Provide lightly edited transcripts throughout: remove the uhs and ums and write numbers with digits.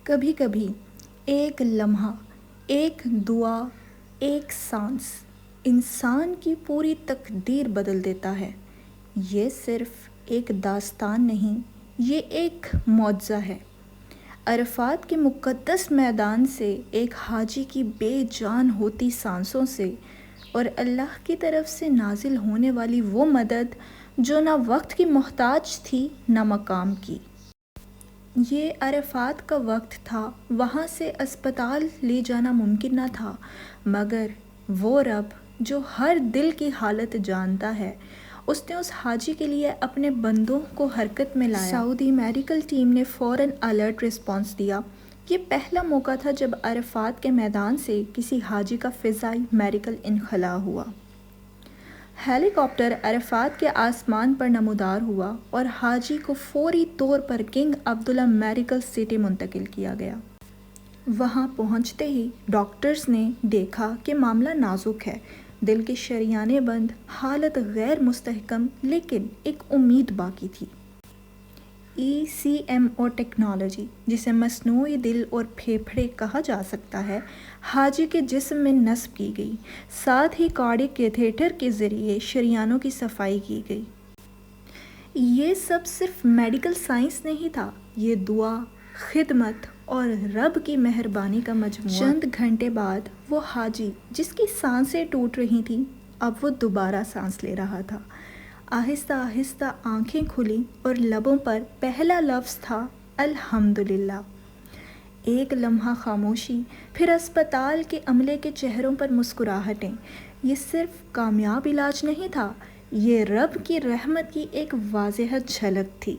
کبھی کبھی ایک لمحہ، ایک دعا، ایک سانس انسان کی پوری تقدیر بدل دیتا ہے۔ یہ صرف ایک داستان نہیں، یہ ایک معجزہ ہے۔ عرفات کے مقدس میدان سے ایک حاجی کی بے جان ہوتی سانسوں سے اور اللہ کی طرف سے نازل ہونے والی وہ مدد جو نہ وقت کی محتاج تھی نہ مقام کی۔ یہ عرفات کا وقت تھا، وہاں سے اسپتال لے جانا ممکن نہ تھا، مگر وہ رب جو ہر دل کی حالت جانتا ہے، اس نے اس حاجی کے لیے اپنے بندوں کو حرکت میں لایا۔ سعودی میڈیکل ٹیم نے فوراً الرٹ رسپانس دیا۔ یہ پہلا موقع تھا جب عرفات کے میدان سے کسی حاجی کا فضائی میڈیکل انخلاء ہوا۔ ہیلی کاپٹر عرفات کے آسمان پر نمودار ہوا اور حاجی کو فوری طور پر کنگ عبداللہ میڈیکل سٹی منتقل کیا گیا۔ وہاں پہنچتے ہی ڈاکٹرز نے دیکھا کہ معاملہ نازک ہے، دل کے شریانے بند، حالت غیر مستحکم، لیکن ایک امید باقی تھی۔ ECMO ٹیکنالوجی، جسے مصنوعی دل اور پھیپھڑے کہا جا سکتا ہے، حاجی کے جسم میں نصب کی گئی، ساتھ ہی کارڈک کیتھیٹر کے ذریعے شریانوں کی صفائی کی گئی۔ یہ سب صرف میڈیکل سائنس نہیں تھا، یہ دعا، خدمت اور رب کی مہربانی کا مجموعہ۔ چند گھنٹے بعد وہ حاجی جس کی سانسیں ٹوٹ رہی تھیں، اب وہ دوبارہ سانس لے رہا تھا۔ آہستہ آہستہ آنکھیں کھلیں اور لبوں پر پہلا لفظ تھا الحمدللہ۔ ایک لمحہ خاموشی، پھر اسپتال کے عملے کے چہروں پر مسکراہٹیں۔ یہ صرف کامیاب علاج نہیں تھا، یہ رب کی رحمت کی ایک واضح جھلک تھی۔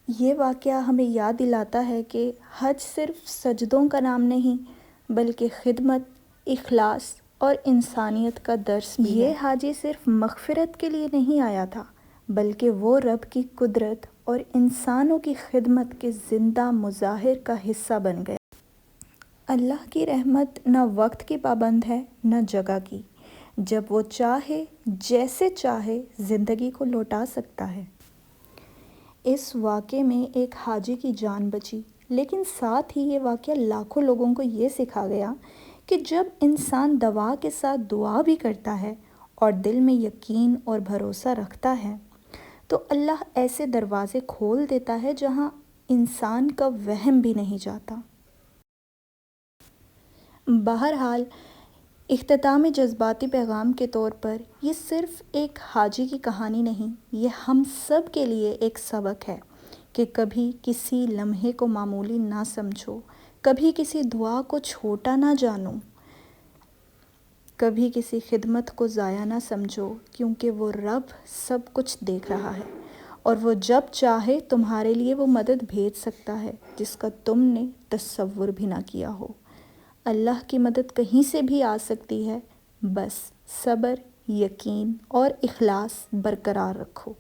یہ واقعہ ہمیں یاد دلاتا ہے کہ حج صرف سجدوں کا نام نہیں، بلکہ خدمت، اخلاص اور انسانیت کا درس بھی ہے۔ یہ حاجی صرف مغفرت کے لیے نہیں آیا تھا، بلکہ وہ رب کی قدرت اور انسانوں کی خدمت کے زندہ مظاہر کا حصہ بن گیا۔ اللہ کی رحمت نہ وقت کی پابند ہے نہ جگہ کی، جب وہ چاہے جیسے چاہے زندگی کو لوٹا سکتا ہے۔ اس واقعے میں ایک حاجی کی جان بچی، لیکن ساتھ ہی یہ واقعہ لاکھوں لوگوں کو یہ سکھا گیا کہ جب انسان دوا کے ساتھ دعا بھی کرتا ہے اور دل میں یقین اور بھروسہ رکھتا ہے، تو اللہ ایسے دروازے کھول دیتا ہے جہاں انسان کا وہم بھی نہیں جاتا۔ بہرحال، اختتامی جذباتی پیغام کے طور پر یہ صرف ایک حاجی کی کہانی نہیں، یہ ہم سب کے لیے ایک سبق ہے کہ کبھی کسی لمحے کو معمولی نہ سمجھو، کبھی کسی دعا کو چھوٹا نہ جانو، کبھی کسی خدمت کو ضائع نہ سمجھو، کیونکہ وہ رب سب کچھ دیکھ رہا ہے اور وہ جب چاہے تمہارے لیے وہ مدد بھیج سکتا ہے جس کا تم نے تصور بھی نہ کیا ہو۔ اللہ کی مدد کہیں سے بھی آ سکتی ہے، بس صبر، یقین اور اخلاص برقرار رکھو۔